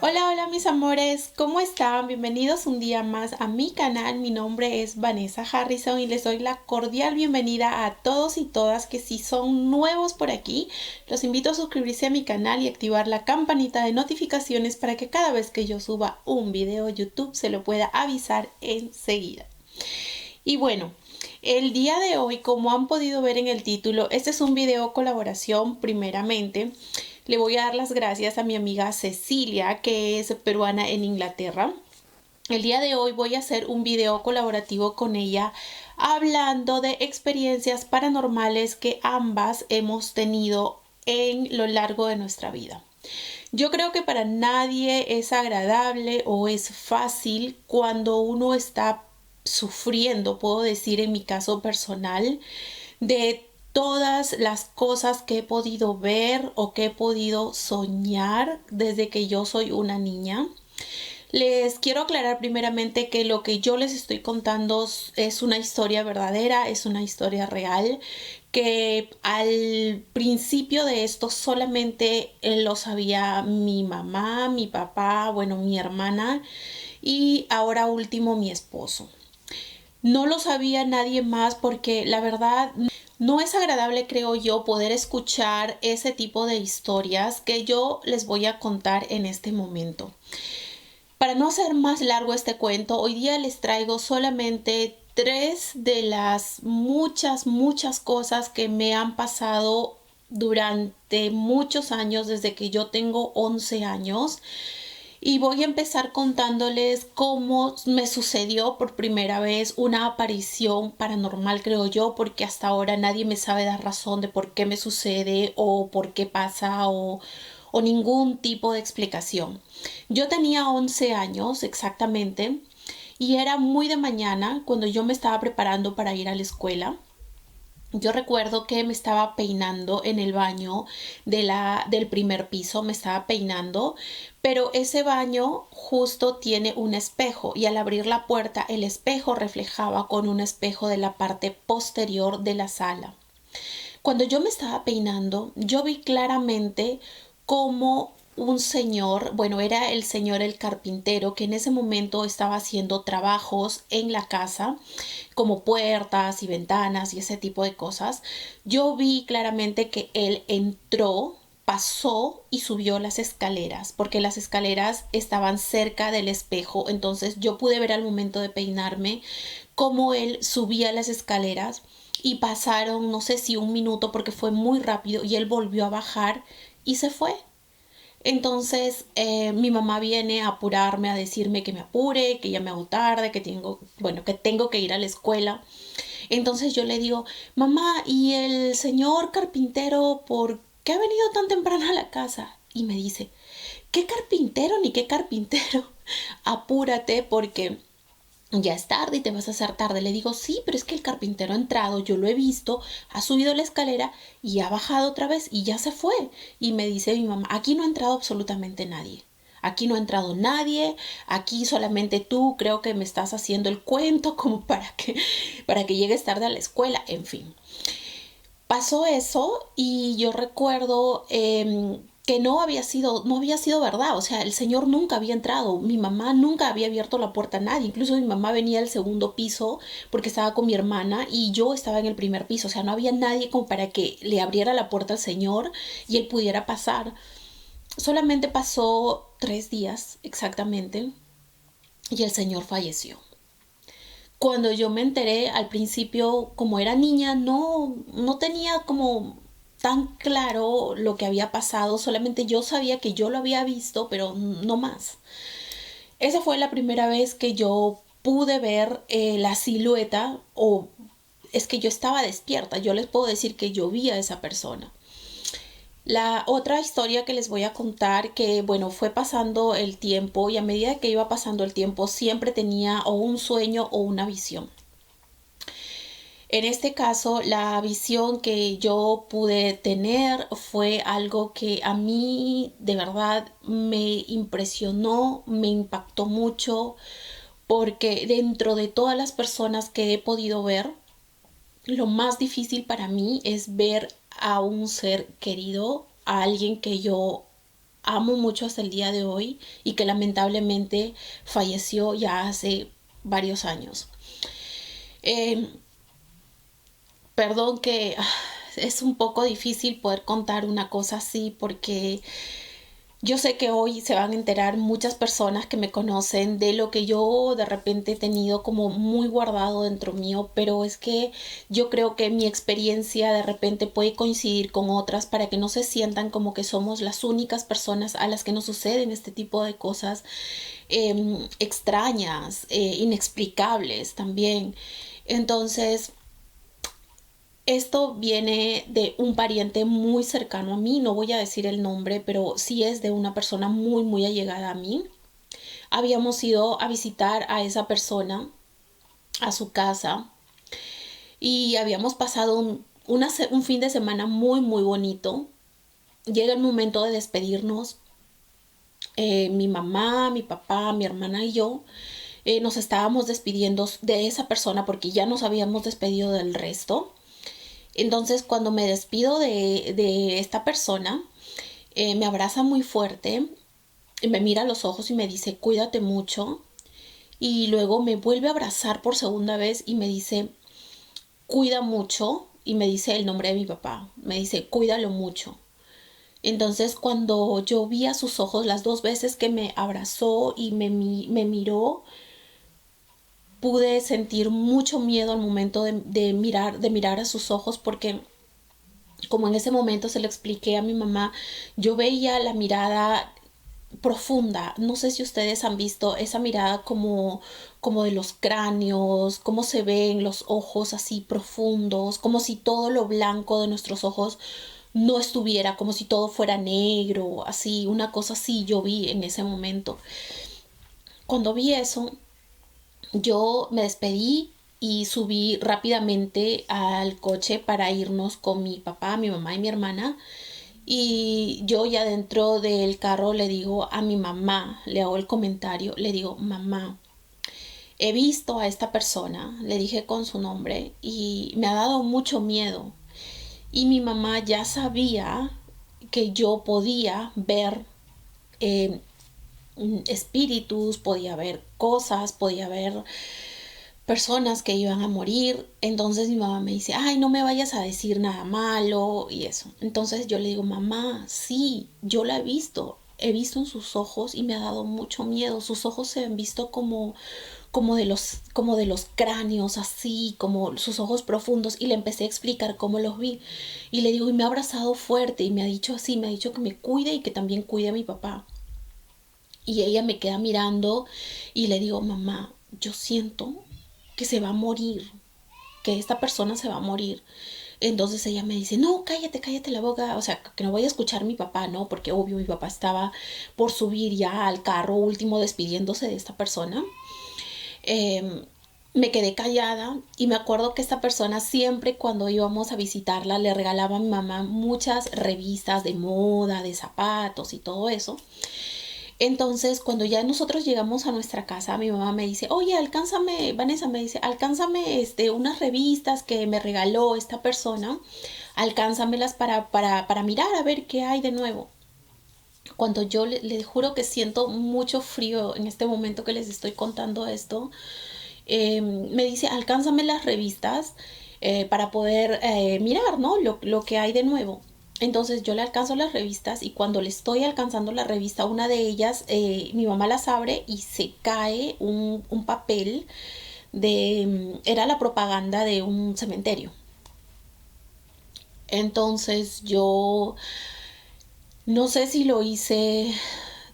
Hola, hola mis amores, ¿cómo están? Bienvenidos un día más a mi canal. Mi nombre es Vanessa Harrison y les doy la cordial bienvenida a todos y todas que si son nuevos por aquí, los invito a suscribirse a mi canal y activar la campanita de notificaciones para que cada vez que yo suba un video a YouTube se lo pueda avisar enseguida. Y bueno, el día de hoy, como han podido ver en el título, este es un video colaboración primeramente. Le voy a dar las gracias a mi amiga Cecilia, que es peruana en Inglaterra. El día de hoy voy a hacer un video colaborativo con ella hablando de experiencias paranormales que ambas hemos tenido en lo largo de nuestra vida. Yo creo que para nadie es agradable o es fácil cuando uno está sufriendo, puedo decir en mi caso personal, de todas las cosas que he podido ver o que he podido soñar desde que yo soy una niña. Les quiero aclarar primeramente que lo que yo les estoy contando es una historia verdadera, es una historia real, que al principio de esto solamente lo sabía mi mamá, mi papá, bueno, mi hermana y ahora último mi esposo. No lo sabía nadie más porque la verdad no es agradable, creo yo, poder escuchar ese tipo de historias que yo les voy a contar en este momento. Para no hacer más largo este cuento, hoy día les traigo solamente tres de las muchas cosas que me han pasado durante muchos años, desde que yo tengo 11 años. Y voy a empezar contándoles cómo me sucedió por primera vez una aparición paranormal, creo yo, porque hasta ahora nadie me sabe dar razón de por qué me sucede o por qué pasa o ningún tipo de explicación. Yo tenía 11 años exactamente y era muy de mañana cuando yo me estaba preparando para ir a la escuela. Yo recuerdo que me estaba peinando en el baño del primer piso, me estaba peinando, pero ese baño justo tiene un espejo y al abrir la puerta el espejo reflejaba con un espejo de la parte posterior de la sala. Cuando yo me estaba peinando, yo vi claramente cómo un señor, bueno, era el señor el carpintero que en ese momento estaba haciendo trabajos en la casa, como puertas y ventanas y ese tipo de cosas. Yo vi claramente que él entró, pasó y subió las escaleras, porque las escaleras estaban cerca del espejo, entonces yo pude ver al momento de peinarme cómo él subía las escaleras y pasaron no sé si un minuto porque fue muy rápido y él volvió a bajar y se fue. Entonces mi mamá viene a apurarme, a decirme que me apure, que ya me hago tarde, que tengo, bueno, que tengo que ir a la escuela. Entonces yo le digo, mamá, ¿y el señor carpintero por qué ha venido tan temprano a la casa? Y me dice, ¿qué carpintero ni qué carpintero? Apúrate porque ya es tarde y te vas a hacer tarde. Le digo, sí, pero es que el carpintero ha entrado, yo lo he visto, ha subido la escalera y ha bajado otra vez y ya se fue. Y me dice mi mamá, aquí no ha entrado absolutamente nadie. Aquí no ha entrado nadie, aquí solamente tú creo que me estás haciendo el cuento como para que llegues tarde a la escuela, en fin. Pasó eso y yo recuerdo que no había sido verdad, o sea, el señor nunca había entrado, mi mamá nunca había abierto la puerta a nadie, incluso mi mamá venía al segundo piso porque estaba con mi hermana y yo estaba en el primer piso, o sea, no había nadie como para que le abriera la puerta al señor y él pudiera pasar. Solamente pasó 3 días exactamente y el señor falleció. Cuando yo me enteré al principio, como era niña, no tenía como tan claro lo que había pasado, solamente yo sabía que yo lo había visto, pero no más. Esa fue la primera vez que yo pude ver la silueta, o es que yo estaba despierta, yo les puedo decir que yo vi a esa persona. La otra historia que les voy a contar, que bueno, fue pasando el tiempo y a medida que iba pasando el tiempo siempre tenía o un sueño o una visión. En este caso, la visión que yo pude tener fue algo que a mí de verdad me impresionó, me impactó mucho, porque dentro de todas las personas que he podido ver, lo más difícil para mí es ver a un ser querido, a alguien que yo amo mucho hasta el día de hoy y que lamentablemente falleció ya hace varios años. Eh, Perdón que es un poco difícil poder contar una cosa así porque yo sé que hoy se van a enterar muchas personas que me conocen de lo que yo de repente he tenido como muy guardado dentro mío, pero es que yo creo que mi experiencia de repente puede coincidir con otras para que no se sientan como que somos las únicas personas a las que nos suceden este tipo de cosas extrañas, inexplicables también. Entonces, esto viene de un pariente muy cercano a mí, no voy a decir el nombre, pero sí es de una persona muy, muy allegada a mí. Habíamos ido a visitar a esa persona a su casa y habíamos pasado un fin de semana muy, muy bonito. Llega el momento de despedirnos. Mi mamá, mi papá, mi hermana y yo nos estábamos despidiendo de esa persona porque ya nos habíamos despedido del resto. Entonces, cuando me despido de esta persona, me abraza muy fuerte, me mira a los ojos y me dice, cuídate mucho. Y luego me vuelve a abrazar por segunda vez y me dice, cuida mucho. Y me dice el nombre de mi papá. Me dice, cuídalo mucho. Entonces, cuando yo vi a sus ojos las dos veces que me abrazó y me miró, pude sentir mucho miedo al momento de mirar a sus ojos porque como en ese momento se lo expliqué a mi mamá, yo veía la mirada profunda. No sé si ustedes han visto esa mirada como de los cráneos, cómo se ven los ojos así profundos, como si todo lo blanco de nuestros ojos no estuviera, como si todo fuera negro, así, una cosa así yo vi en ese momento. Cuando vi eso, yo me despedí y subí rápidamente al coche para irnos con mi papá, mi mamá y mi hermana. Y yo ya dentro del carro le digo a mi mamá, le hago el comentario, le digo, mamá, he visto a esta persona, le dije con su nombre y me ha dado mucho miedo. Y mi mamá ya sabía que yo podía ver eh, espíritus, podía ver cosas, podía ver personas que iban a morir. Entonces mi mamá me dice, ay, no me vayas a decir nada malo y eso. Entonces yo le digo, mamá, sí, yo la he visto en sus ojos y me ha dado mucho miedo. Sus ojos se han visto como de los cráneos, así, como sus ojos profundos. Y le empecé a explicar cómo los vi. Y le digo, y me ha abrazado fuerte y me ha dicho así, me ha dicho que me cuide y que también cuide a mi papá. Y ella me queda mirando y le digo, mamá, yo siento que se va a morir, que esta persona se va a morir. Entonces ella me dice, no, cállate, cállate la boca, o sea, que no voy a escuchar a mi papá, ¿no? Porque obvio mi papá estaba por subir ya al carro último despidiéndose de esta persona. Me quedé callada y me acuerdo que esta persona siempre cuando íbamos a visitarla le regalaba a mi mamá muchas revistas de moda, de zapatos y todo eso. Entonces, cuando ya nosotros llegamos a nuestra casa, mi mamá me dice, oye, alcánzame, Vanessa me dice, alcánzame unas revistas que me regaló esta persona, alcánzamelas para mirar a ver qué hay de nuevo. Cuando yo le juro que siento mucho frío en este momento que les estoy contando esto, me dice, alcánzame las revistas para poder mirar, ¿no? Lo que hay de nuevo. Entonces yo le alcanzo las revistas y cuando le estoy alcanzando la revista, una de ellas, mi mamá las abre y se cae un papel era la propaganda de un cementerio. Entonces yo no sé si lo hice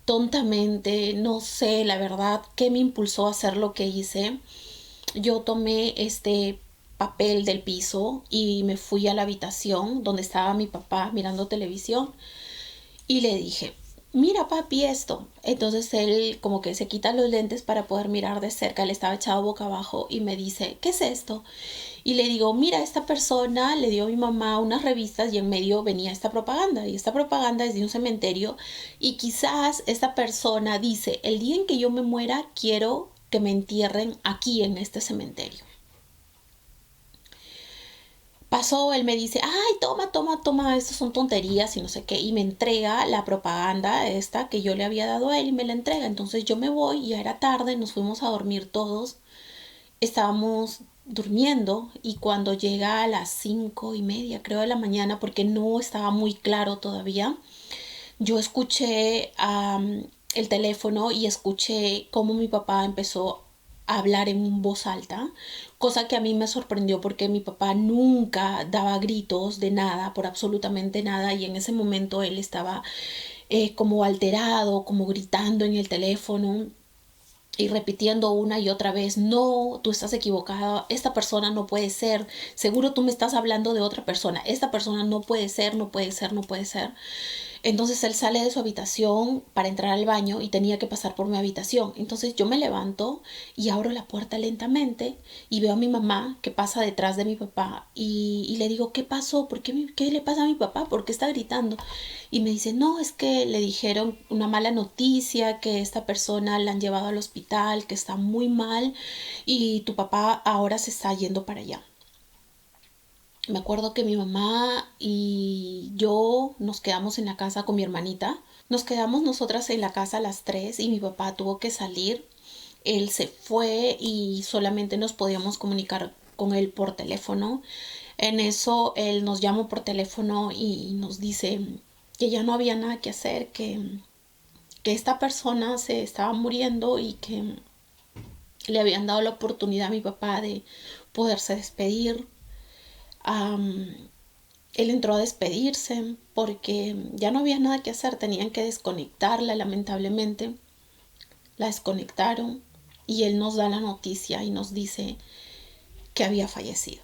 tontamente, no sé la verdad qué me impulsó a hacer lo que hice. Yo tomé este papel del piso y me fui a la habitación donde estaba mi papá mirando televisión y le dije, mira papi esto. Entonces él como que se quita los lentes para poder mirar de cerca, él estaba echado boca abajo y me dice, ¿qué es esto? Y le digo, mira, esta persona le dio a mi mamá unas revistas y en medio venía esta propaganda. Y esta propaganda es de un cementerio. Y quizás esta persona dice, el día en que yo me muera, quiero que me entierren aquí en este cementerio. Pasó, él me dice, ay, toma, toma, toma, estas son tonterías y no sé qué, y me entrega la propaganda esta que yo le había dado a él y me la entrega. Entonces yo me voy, ya era tarde, nos fuimos a dormir todos, estábamos durmiendo y cuando llega a las 5:30, creo, de la mañana, porque no estaba muy claro todavía, yo escuché el teléfono y escuché cómo mi papá empezó a hablar en voz alta, cosa que a mí me sorprendió porque mi papá nunca daba gritos de nada, por absolutamente nada, y en ese momento él estaba como alterado, como gritando en el teléfono y repitiendo una y otra vez, no, tú estás equivocado, esta persona no puede ser, seguro tú me estás hablando de otra persona, esta persona no puede ser, no puede ser, no puede ser. Entonces él sale de su habitación para entrar al baño y tenía que pasar por mi habitación. Entonces yo me levanto y abro la puerta lentamente y veo a mi mamá que pasa detrás de mi papá y le digo, ¿qué pasó? ¿Qué le pasa a mi papá? ¿Por qué está gritando? Y me dice, no, es que le dijeron una mala noticia, que esta persona la han llevado al hospital, que está muy mal y tu papá ahora se está yendo para allá. Me acuerdo que mi mamá y yo nos quedamos en la casa con mi hermanita. Nos quedamos nosotras en la casa a las 3 y mi papá tuvo que salir. Él se fue y solamente nos podíamos comunicar con él por teléfono. En eso él nos llamó por teléfono y nos dice que ya no había nada que hacer, que esta persona se estaba muriendo y que le habían dado la oportunidad a mi papá de poderse despedir. Él entró a despedirse porque ya no había nada que hacer, tenían que desconectarla, lamentablemente. La desconectaron y él nos da la noticia y nos dice que había fallecido.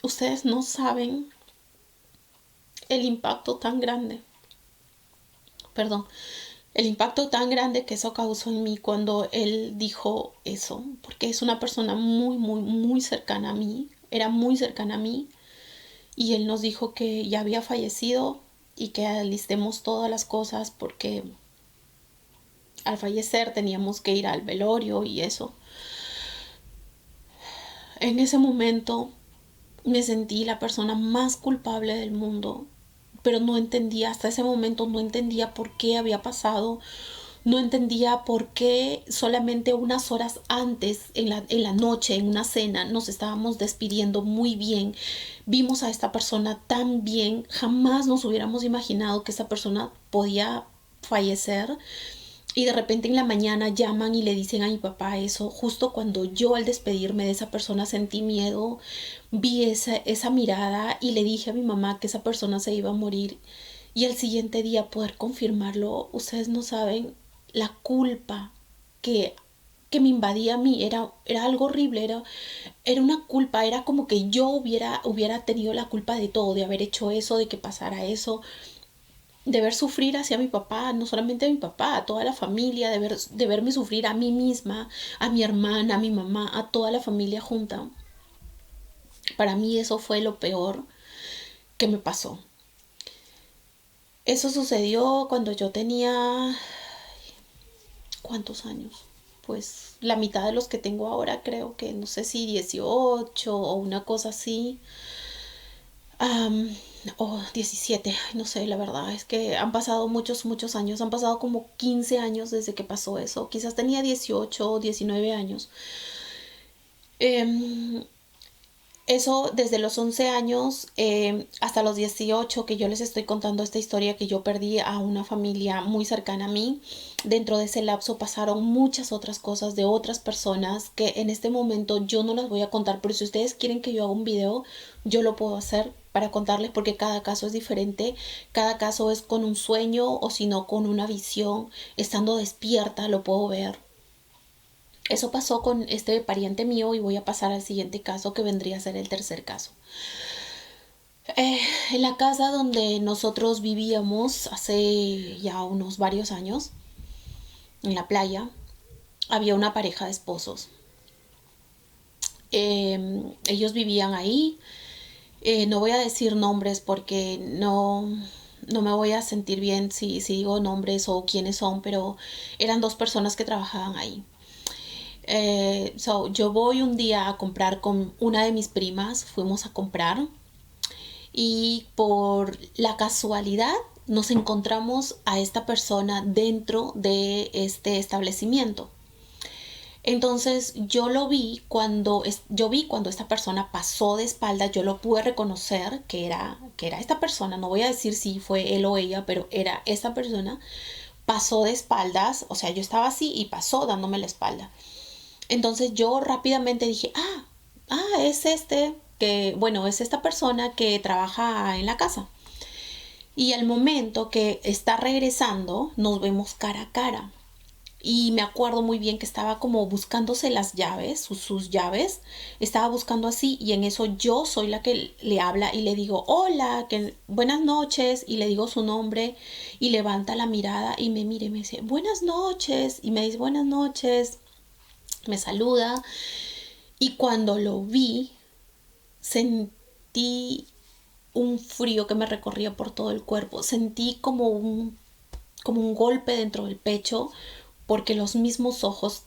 Ustedes no saben el impacto tan grande, perdón, el impacto tan grande que eso causó en mí cuando él dijo eso, porque es una persona muy, muy, muy cercana a mí, era muy cercana a mí, y él nos dijo que ya había fallecido y que alistemos todas las cosas porque al fallecer teníamos que ir al velorio y eso. En ese momento me sentí la persona más culpable del mundo, pero no entendía, hasta ese momento no entendía por qué había pasado, no entendía por qué solamente unas horas antes, en la noche, en una cena, nos estábamos despidiendo muy bien. Vimos a esta persona tan bien, jamás nos hubiéramos imaginado que esa persona podía fallecer. Y de repente en la mañana llaman y le dicen a mi papá eso, justo cuando yo al despedirme de esa persona sentí miedo, vi esa mirada y le dije a mi mamá que esa persona se iba a morir. Y al siguiente día poder confirmarlo, ustedes no saben la culpa que, que me invadía a mí, era algo horrible, era una culpa, era como que yo hubiera tenido la culpa de todo, de haber hecho eso, de que pasara eso, de ver sufrir hacia mi papá, no solamente a mi papá, a toda la familia, de verme sufrir a mí misma, a mi hermana, a mi mamá, a toda la familia junta. Para mí eso fue lo peor que me pasó. Eso sucedió cuando yo tenía... ¿Cuántos años? Pues la mitad de los que tengo ahora, creo que no sé si 18 o una cosa así. Um, o 17, no sé, la verdad es que han pasado muchos, muchos años, han pasado como 15 años desde que pasó eso, quizás tenía 18 o 19 años. Eh, Eso desde los 11 años hasta los 18 que yo les estoy contando esta historia que yo perdí a una familia muy cercana a mí. Dentro de ese lapso pasaron muchas otras cosas de otras personas que en este momento yo no las voy a contar, pero si ustedes quieren que yo haga un video, yo lo puedo hacer para contarles porque cada caso es diferente, cada caso es con un sueño o si no con una visión, estando despierta lo puedo ver. Eso pasó con este pariente mío y voy a pasar al siguiente caso que vendría a ser el tercer caso. En la casa donde nosotros vivíamos hace ya unos varios años, en la playa, había una pareja de esposos. Ellos vivían ahí. No voy a decir nombres porque no me voy a sentir bien si digo nombres o quiénes son, pero eran dos personas que trabajaban ahí. Yo voy un día a comprar con una de mis primas, fuimos a comprar y por la casualidad nos encontramos a esta persona dentro de este establecimiento. Entonces yo vi cuando esta persona pasó de espalda, yo lo pude reconocer que era esta persona, no voy a decir si fue él o ella, pero era esta persona, pasó de espaldas, o sea, yo estaba así y pasó dándome la espalda. Entonces yo rápidamente dije, es bueno, es esta persona que trabaja en la casa. Y al momento que está regresando, nos vemos cara a cara. Y me acuerdo muy bien que estaba como buscándose las llaves, sus llaves, estaba buscando así y en eso yo soy la que le habla y le digo, hola, buenas noches, y le digo su nombre y levanta la mirada y me mira y me dice, buenas noches, y me dice, buenas noches, me saluda y cuando lo vi sentí un frío que me recorría por todo el cuerpo, sentí como un golpe dentro del pecho porque los mismos ojos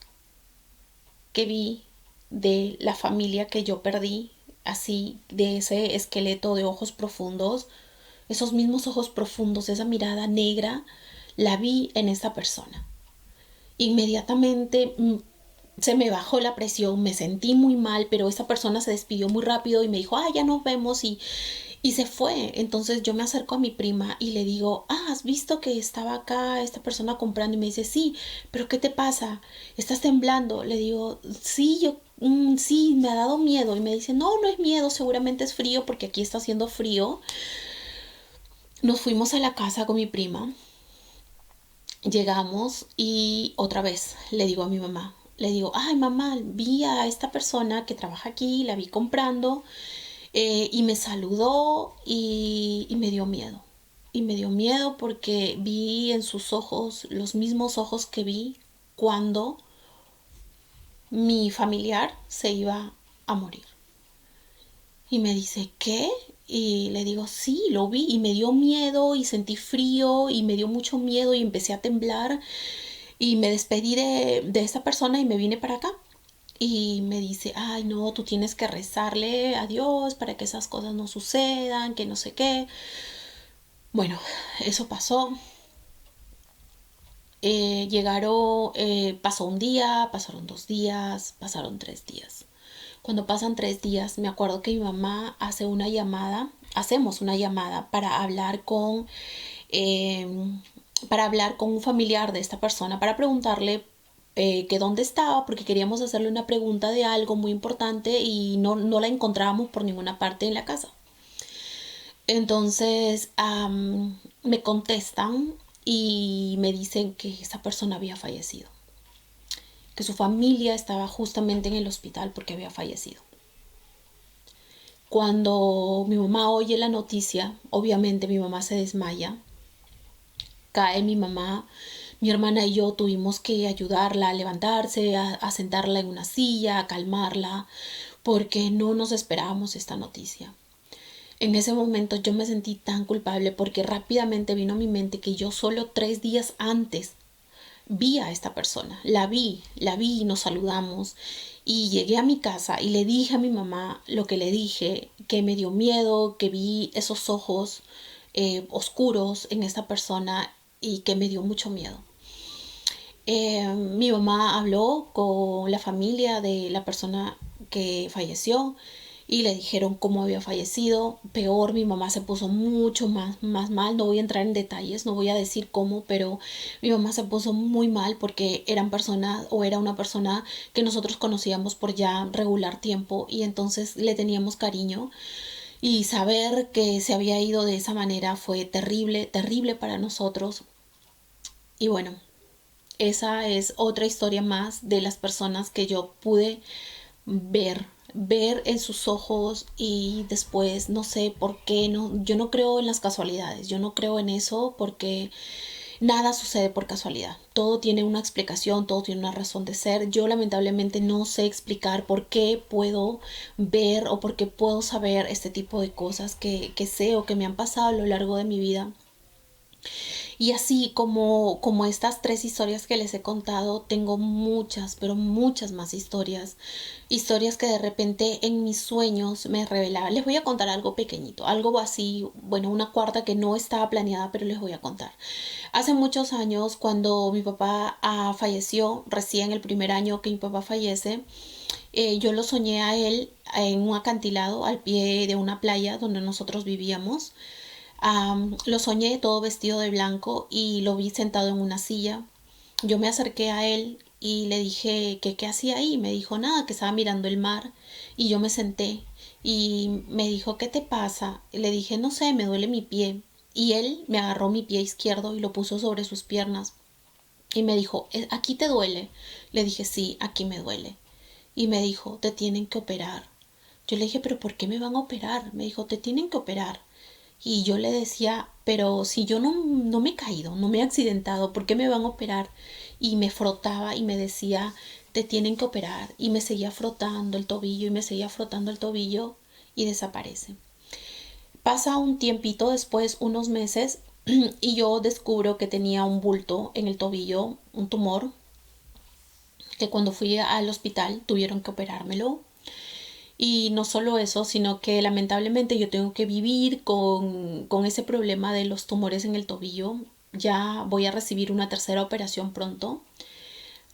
que vi de la familia que yo perdí, así de ese esqueleto de ojos profundos, esos mismos ojos profundos, esa mirada negra, la vi en esa persona. Inmediatamente se me bajó la presión, me sentí muy mal, pero esa persona se despidió muy rápido y me dijo, ya nos vemos y se fue. Entonces yo me acerco a mi prima y le digo, ¿has visto que estaba acá esta persona comprando? Y me dice, sí, pero ¿qué te pasa? ¿Estás temblando? Le digo, sí, sí, me ha dado miedo. Y me dice, no, no es miedo, seguramente es frío porque aquí está haciendo frío. Nos fuimos a la casa con mi prima. Llegamos y otra vez le digo a mi mamá, le digo, ay mamá, vi a esta persona que trabaja aquí, la vi comprando y me saludó y me dio miedo. Y me dio miedo porque vi en sus ojos los mismos ojos que vi cuando mi familiar se iba a morir. Y me dice, ¿qué? Y le digo, sí, lo vi y me dio miedo y sentí frío y me dio mucho miedo y empecé a temblar y me despedí de esa persona y me vine para acá. Y me dice, ay no, tú tienes que rezarle a Dios para que esas cosas no sucedan, que no sé qué. Bueno, eso pasó. Pasó un día, pasaron 2 días, pasaron 3 días. Cuando pasan 3 días, me acuerdo que mi mamá hacemos una llamada eh, para hablar con un familiar de esta persona, para preguntarle que dónde estaba, porque queríamos hacerle una pregunta de algo muy importante y no la encontrábamos por ninguna parte en la casa. Entonces me contestan y me dicen que esa persona había fallecido, que su familia estaba justamente en el hospital porque había fallecido. Cuando mi mamá oye la noticia, obviamente mi mamá se desmaya, cae mi mamá, mi hermana y yo tuvimos que ayudarla a levantarse, a sentarla en una silla, a calmarla, porque no nos esperábamos esta noticia. En ese momento yo me sentí tan culpable porque rápidamente vino a mi mente que yo solo 3 días antes vi a esta persona, la vi y nos saludamos y llegué a mi casa y le dije a mi mamá lo que le dije, que me dio miedo, que vi esos ojos oscuros en esta persona y que me dio mucho miedo. Mi mamá habló con la familia de la persona que falleció y le dijeron cómo había fallecido. Peor, mi mamá se puso mucho más mal. No voy a entrar en detalles, no voy a decir cómo, pero mi mamá se puso muy mal porque era una persona que nosotros conocíamos por ya regular tiempo y entonces le teníamos cariño. Y saber que se había ido de esa manera fue terrible, terrible para nosotros. Y bueno, esa es otra historia más de las personas que yo pude ver en sus ojos y después no sé por qué, yo no creo en las casualidades, yo no creo en eso porque nada sucede por casualidad, todo tiene una explicación, todo tiene una razón de ser. Yo lamentablemente no sé explicar por qué puedo ver o por qué puedo saber este tipo de cosas que sé o que me han pasado a lo largo de mi vida Y así como estas tres historias que les he contado, tengo muchas, pero muchas más historias. Historias que de repente en mis sueños me revelaban. Les voy a contar algo pequeñito, algo así, bueno, una cuarta que no estaba planeada, pero les voy a contar. Hace muchos años, cuando mi papá falleció, recién el primer año que mi papá fallece, yo lo soñé a él en un acantilado al pie de una playa donde nosotros vivíamos. Lo soñé todo vestido de blanco y lo vi sentado en una silla. Yo me acerqué a él y le dije que qué hacía ahí. Me dijo nada, que estaba mirando el mar. Y yo me senté y me dijo, ¿qué te pasa? Y le dije, no sé, me duele mi pie. Y él me agarró mi pie izquierdo y lo puso sobre sus piernas. Y me dijo, ¿aquí te duele? Le dije, sí, aquí me duele. Y me dijo, te tienen que operar. Yo le dije, ¿pero por qué me van a operar? Me dijo, te tienen que operar. Y yo le decía, pero si yo no me he caído, no me he accidentado, ¿por qué me van a operar? Y me frotaba y me decía, te tienen que operar. Y me seguía frotando el tobillo y me seguía frotando el tobillo y desaparece. Pasa un tiempito después, unos meses, y yo descubro que tenía un bulto en el tobillo, un tumor, que cuando fui al hospital tuvieron que operármelo. Y no solo eso, sino que lamentablemente yo tengo que vivir con ese problema de los tumores en el tobillo. Ya voy a recibir una tercera operación pronto.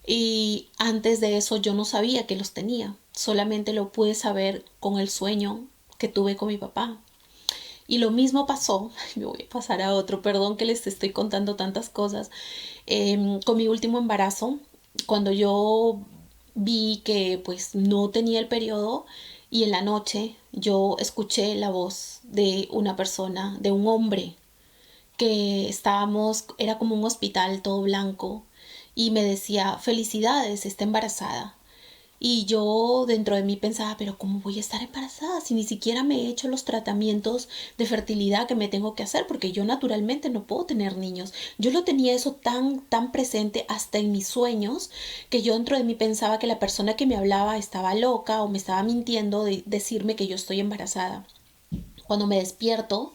Y antes de eso yo no sabía que los tenía. Solamente lo pude saber con el sueño que tuve con mi papá. Y lo mismo pasó, me voy a pasar a otro, perdón que les estoy contando tantas cosas, con mi último embarazo, cuando yo vi que pues no tenía el periodo y en la noche yo escuché la voz de una persona, de un hombre, que era como un hospital todo blanco y me decía, felicidades, está embarazada. Y yo dentro de mí pensaba, pero ¿cómo voy a estar embarazada si ni siquiera me he hecho los tratamientos de fertilidad que me tengo que hacer? Porque yo naturalmente no puedo tener niños. Yo lo tenía eso tan presente hasta en mis sueños que yo dentro de mí pensaba que la persona que me hablaba estaba loca o me estaba mintiendo de decirme que yo estoy embarazada. Cuando me despierto,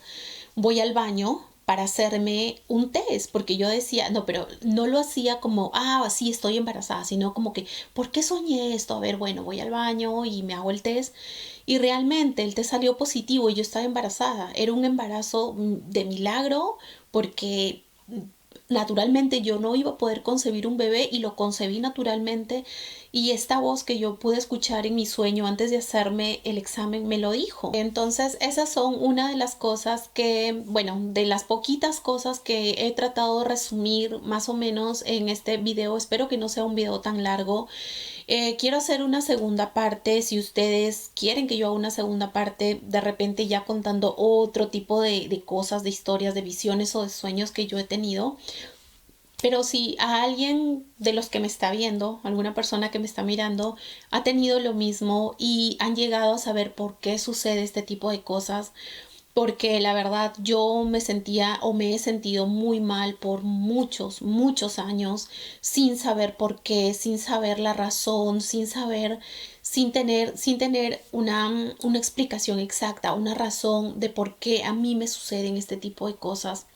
voy al baño para hacerme un test, porque yo decía, no, pero no lo hacía como, sí, estoy embarazada, sino como que, ¿por qué soñé esto? A ver, bueno, voy al baño y me hago el test. Y realmente el test salió positivo y yo estaba embarazada. Era un embarazo de milagro porque naturalmente yo no iba a poder concebir un bebé y lo concebí naturalmente y esta voz que yo pude escuchar en mi sueño antes de hacerme el examen me lo dijo. Entonces esas son una de las cosas que, bueno, de las poquitas cosas que he tratado de resumir más o menos en este video. Espero que no sea un video tan largo. Quiero hacer una segunda parte. Si ustedes quieren que yo haga una segunda parte, de repente ya contando otro tipo de cosas, de historias, de visiones o de sueños que yo he tenido. Pero si a alguien de los que me está viendo, alguna persona que me está mirando, ha tenido lo mismo y han llegado a saber por qué sucede este tipo de cosas, porque la verdad yo me sentía o me he sentido muy mal por muchos años sin saber por qué, sin saber la razón, sin tener una explicación exacta, una razón de por qué a mí me suceden este tipo de cosas.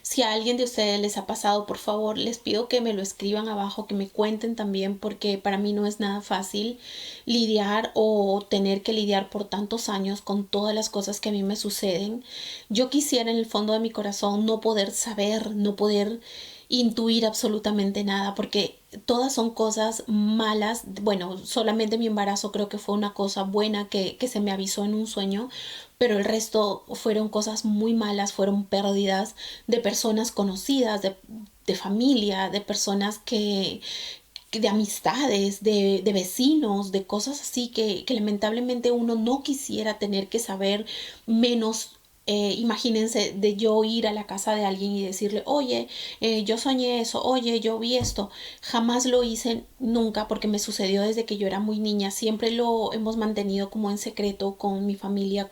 Si a alguien de ustedes les ha pasado, por favor, les pido que me lo escriban abajo, que me cuenten también, porque para mí no es nada fácil lidiar o tener que lidiar por tantos años con todas las cosas que a mí me suceden. Yo quisiera en el fondo de mi corazón no poder saber, no poder intuir absolutamente nada, porque todas son cosas malas. Bueno, solamente mi embarazo creo que fue una cosa buena que se me avisó en un sueño, pero el resto fueron cosas muy malas, fueron pérdidas de personas conocidas, de familia, de personas de amistades, de vecinos, de cosas así que lamentablemente uno no quisiera tener que saber, menos imagínense de yo ir a la casa de alguien y decirle, oye, yo soñé eso, oye, yo vi esto. Jamás lo hice nunca porque me sucedió desde que yo era muy niña. Siempre lo hemos mantenido como en secreto con mi familia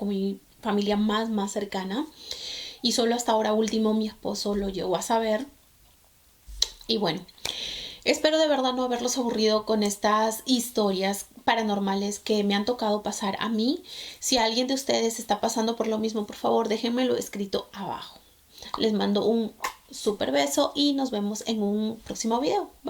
más cercana. Y solo hasta ahora último mi esposo lo llegó a saber. Y bueno, espero de verdad no haberlos aburrido con estas historias paranormales que me han tocado pasar a mí. Si alguien de ustedes está pasando por lo mismo, por favor, déjenmelo escrito abajo. Les mando un súper beso y nos vemos en un próximo video. Bye.